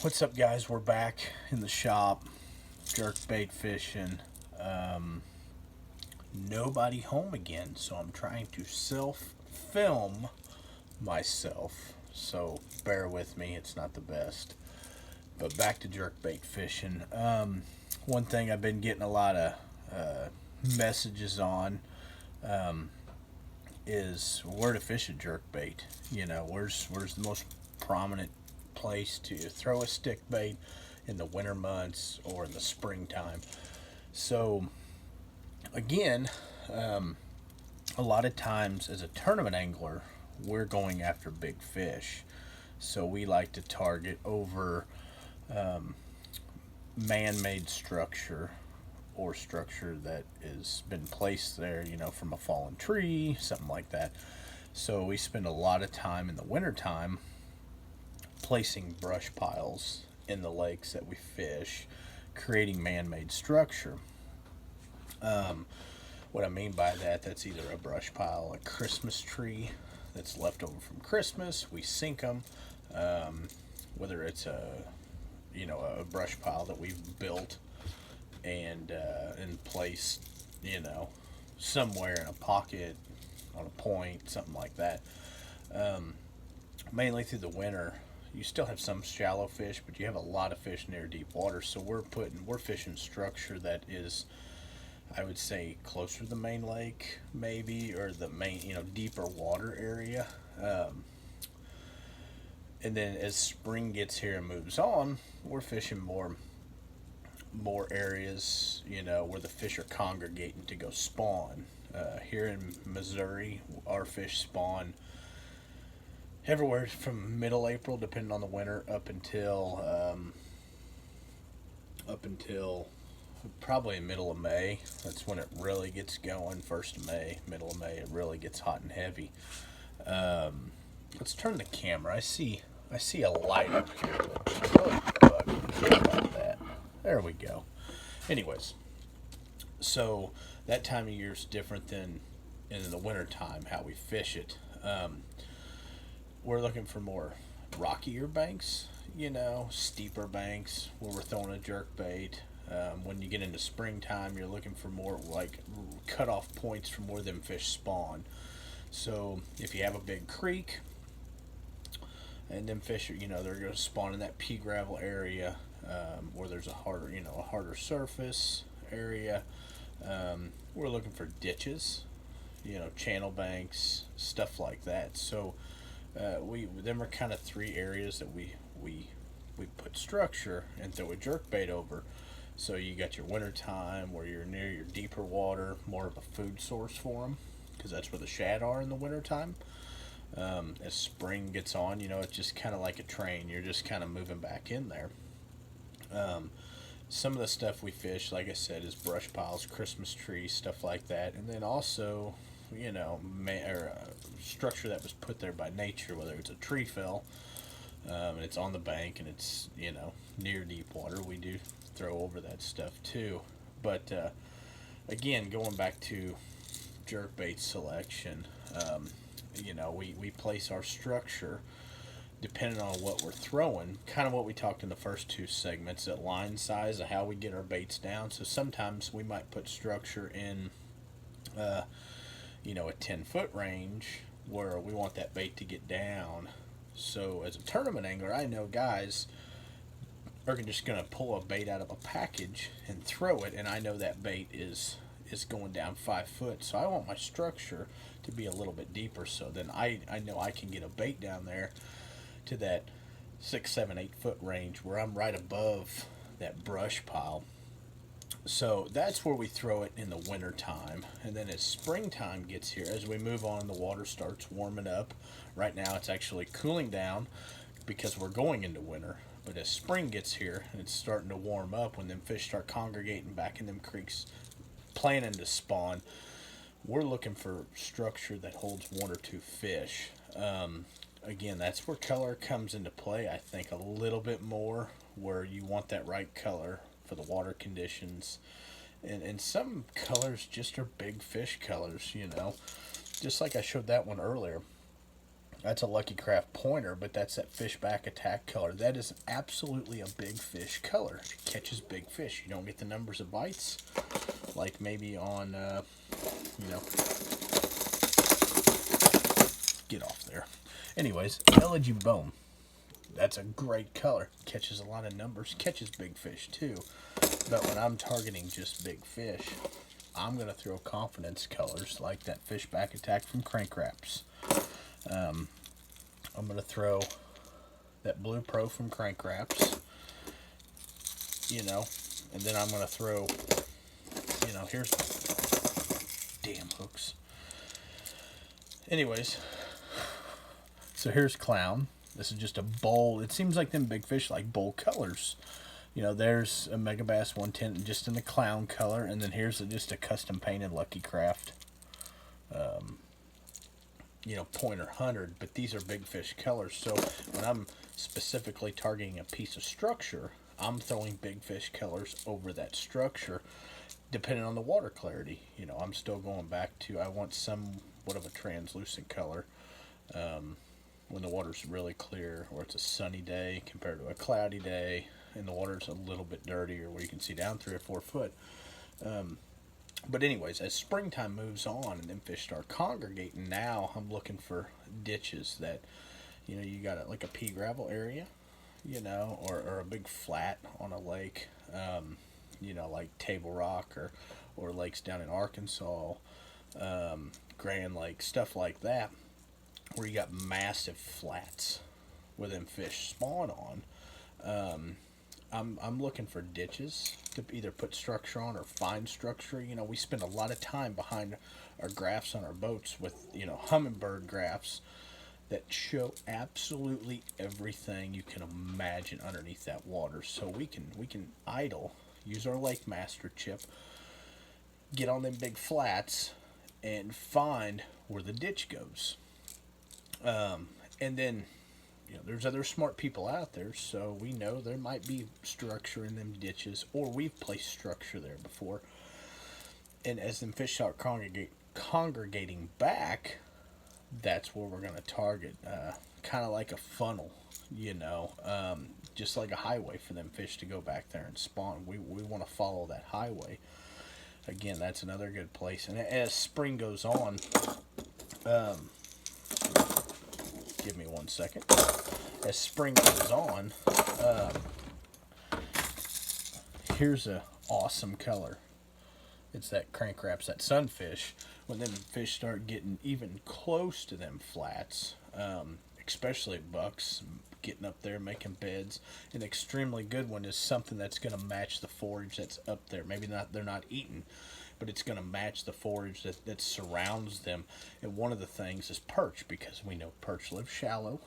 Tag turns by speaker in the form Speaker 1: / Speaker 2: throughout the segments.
Speaker 1: What's up, guys? We're back in the shop, jerkbait fishing. Um, Nobody home again, so I'm trying to self-film myself. So bear with me; it's not the best. But back to jerkbait fishing. One thing I've been getting a lot of messages on um, is where to fish a jerkbait. You know, where's the most prominent place to throw a stick bait in the winter months or in the springtime. So again, um, a lot of times as a tournament angler, we're going after big fish. So we like to target over um, man-made structure or structure that has been placed there, from a fallen tree, something like that. So we spend a lot of time in the wintertime placing brush piles in the lakes that we fish, creating man-made structure. Um, what I mean by that, that's either a brush pile, a Christmas tree that's left over from Christmas. We sink them, whether it's a brush pile that we've built and placed, somewhere in a pocket, on a point, something like that. Um, Mainly through the winter, you still have some shallow fish, but you have a lot of fish near deep water. So we're fishing structure that is, I would say, closer to the main lake, maybe, or the main, deeper water area. And then as spring gets here and moves on, we're fishing more areas, where the fish are congregating to go spawn. Here in Missouri, our fish spawn everywhere from middle April, depending on the winter, up until probably middle of May. That's when it really gets going. First of May, middle of May, it really gets hot and heavy. Let's turn the camera. I see a light up here. Sorry about that. There we go. Anyways, so that time of year is different than in the winter time how we fish it. We're looking for more rockier banks, steeper banks where we're throwing a jerk bait. When you get into springtime, you're looking for more like cutoff points from where them fish spawn. So if you have a big creek and them fish are, they're going to spawn in that pea gravel area, where there's a harder surface area. We're looking for ditches, channel banks, stuff like that. So them are kind of three areas that we put structure and throw a jerk bait over. So you got your winter time where you're near your deeper water, more of a food source for them, because that's where the shad are in the winter time. As spring gets on, it's just kind of like a train. You're just kind of moving back in there. Some of the stuff we fish, like I said, is brush piles, Christmas trees, stuff like that, and then also, structure that was put there by nature, whether it's a tree fell, and it's on the bank and it's near deep water. We do throw over that stuff too. But again, going back to jerkbait selection, we place our structure depending on what we're throwing, kind of what we talked in the first two segments, at line size of how we get our baits down. So sometimes we might put structure in a 10-foot range where we want that bait to get down. So as a tournament angler, I know guys are just going to pull a bait out of a package and throw it, and I know that bait is going down 5 foot. So I want my structure to be a little bit deeper, so then I know I can get a bait down there to that 6, 7, 8 foot range where I'm right above that brush pile. So that's where we throw it in the winter time. And then as springtime gets here, as we move on, the water starts warming up. Right now it's actually cooling down because we're going into winter. But as spring gets here, it's starting to warm up when them fish start congregating back in them creeks, planning to spawn. We're looking for structure that holds 1 or 2 fish. Again, that's where color comes into play, I think, a little bit more, where you want that right color for the water conditions. And some colors just are big fish colors, just like I showed that one earlier. That's a Lucky Craft pointer, but that's that fishback attack color. That is absolutely a big fish color. It catches big fish. You don't get the numbers of bites like maybe on, you know, get off there. Anyways, Elegy Bone. That's a great color. Catches a lot of numbers. Catches big fish too. But when I'm targeting just big fish, I'm going to throw confidence colors like that fishback attack from Crank Wraps. I'm going to throw that Blue Pro from Crank Wraps, you know, and then I'm going to throw, you know, here's damn hooks. Anyways, so here's Clown. This is just a bold, it seems like them big fish like bold colors. You know, there's a Mega Bass 110 just in the Clown color, and then here's just a custom painted Lucky Craft, you know, pointer 100, but these are big fish colors. So when I'm specifically targeting a piece of structure, I'm throwing big fish colors over that structure, depending on the water clarity. You know, I'm still going back to, I want somewhat of a translucent color when the water's really clear, or it's a sunny day compared to a cloudy day, and the water's a little bit dirtier where you can see down 3 or 4 foot. But anyways, as springtime moves on and them fish start congregating, now I'm looking for ditches that, you know, you got like a pea gravel area, you know, or a big flat on a lake, you know, like Table Rock or lakes down in Arkansas, Grand Lake, stuff like that, where you got massive flats where them fish spawn on. I'm looking for ditches to either put structure on or find structure. You know, we spend a lot of time behind our graphs on our boats with, you know, hummingbird graphs that show absolutely everything you can imagine underneath that water. So we can idle, use our Lake Master chip, get on them big flats, and find where the ditch goes. And then, you know, there's other smart people out there, so we know there might be structure in them ditches, or we've placed structure there before. And as them fish start congregating back, that's where we're going to target. Kind of like a funnel, you know, just like a highway for them fish to go back there and spawn. We want to follow that highway. Again, that's another good place. And as spring goes on, give me 1 second. As spring goes on, here's a awesome color. It's that Crank Wraps, that sunfish. When them fish start getting even close to them flats, especially bucks, getting up there making beds. An extremely good one is something that's going to match the forage that's up there. Maybe not, they're not eating, but it's going to match the forage that surrounds them. And one of the things is perch, because we know perch live shallow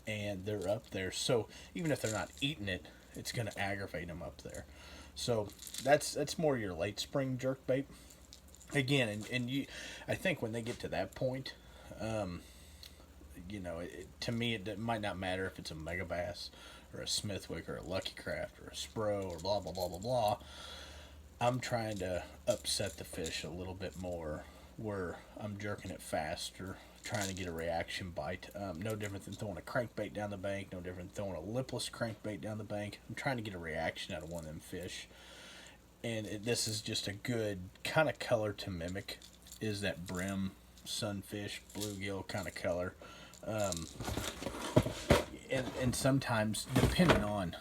Speaker 1: and they're up there. So even if they're not eating it, it's going to aggravate them up there. So that's more your late spring jerkbait. Again, and you, I think when they get to that point, you know, to me it might not matter if it's a Mega Bass or a Smithwick or a Lucky Craft or a Spro or blah blah blah blah blah. I'm trying to upset the fish a little bit more, where I'm jerking it faster, trying to get a reaction bite. No different than throwing a crankbait down the bank, no different than throwing a lipless crankbait down the bank. I'm trying to get a reaction out of one of them fish. And this is just a good kind of color to mimic, is that brim sunfish, bluegill kind of color. And sometimes, depending on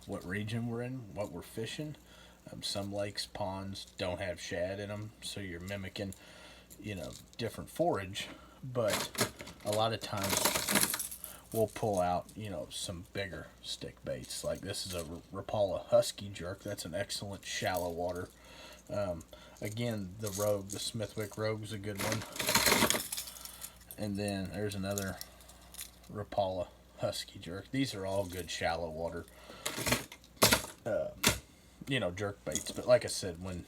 Speaker 1: what region we're in, what we're fishing, some lakes, ponds don't have shad in them, so you're mimicking, you know, different forage. But a lot of times we'll pull out, you know, some bigger stick baits. Like this is a Rapala Husky jerk. That's an excellent shallow water. Again, the Rogue, the Smithwick Rogue is a good one. And then there's another Rapala Husky jerk. These are all good shallow water, you know, jerk baits. But like I said, when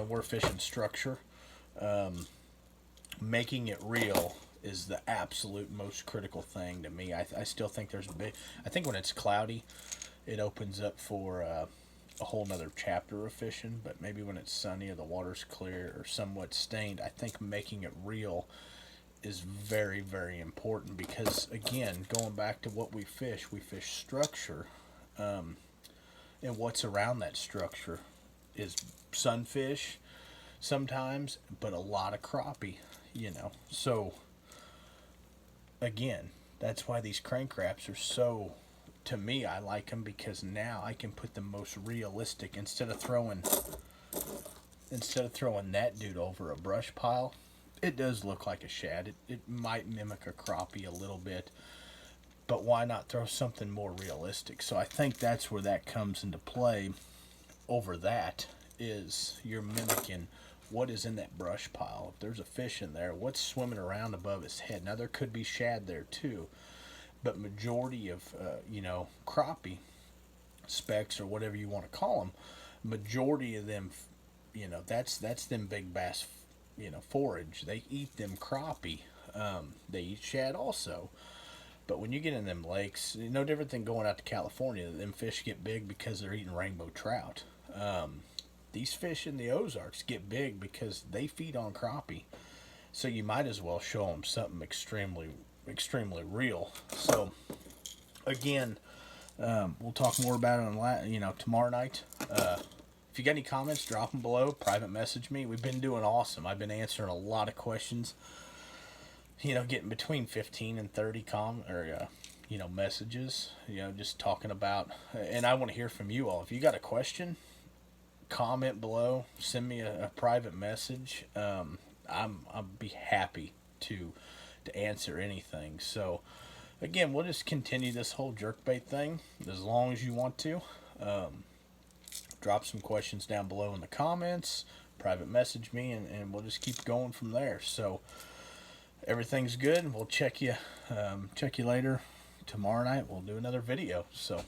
Speaker 1: we're fishing structure, making it real is the absolute most critical thing to me. I still think there's a big, I think when it's cloudy, it opens up for a whole nother chapter of fishing. But maybe when it's sunny or the water's clear or somewhat stained, I think making it real is very, very important because, again, going back to what we fish structure, and what's around that structure is sunfish sometimes, but a lot of crappie, you know. So, again, that's why these crank wraps are so, to me, I like them because now I can put the most realistic, instead of throwing that dude over a brush pile. It does look like a shad. It might mimic a crappie a little bit, but why not throw something more realistic? So I think that's where that comes into play. Over that is you're mimicking what is in that brush pile. If there's a fish in there, what's swimming around above his head? Now there could be shad there too, but majority of crappie specks or whatever you want to call them, majority of them, that's them big bass, forage. They eat them crappie. They eat shad also. But when you get in them lakes, no different than going out to California. Them fish get big because they're eating rainbow trout. These fish in the Ozarks get big because they feed on crappie. So you might as well show them something extremely, extremely real. So again, we'll talk more about it tomorrow night. If you got any comments, drop them below. Private message me. We've been doing awesome. I've been answering a lot of questions. Getting between 15 and 30 messages. Just talking about, and I want to hear from you all. If you got a question, comment below. Send me a private message. I'll be happy to answer anything. So, again, we'll just continue this whole jerkbait thing as long as you want to. Drop some questions down below in the comments, private message me, and we'll just keep going from there. So everything's good. We'll check you later tomorrow night. We'll do another video. So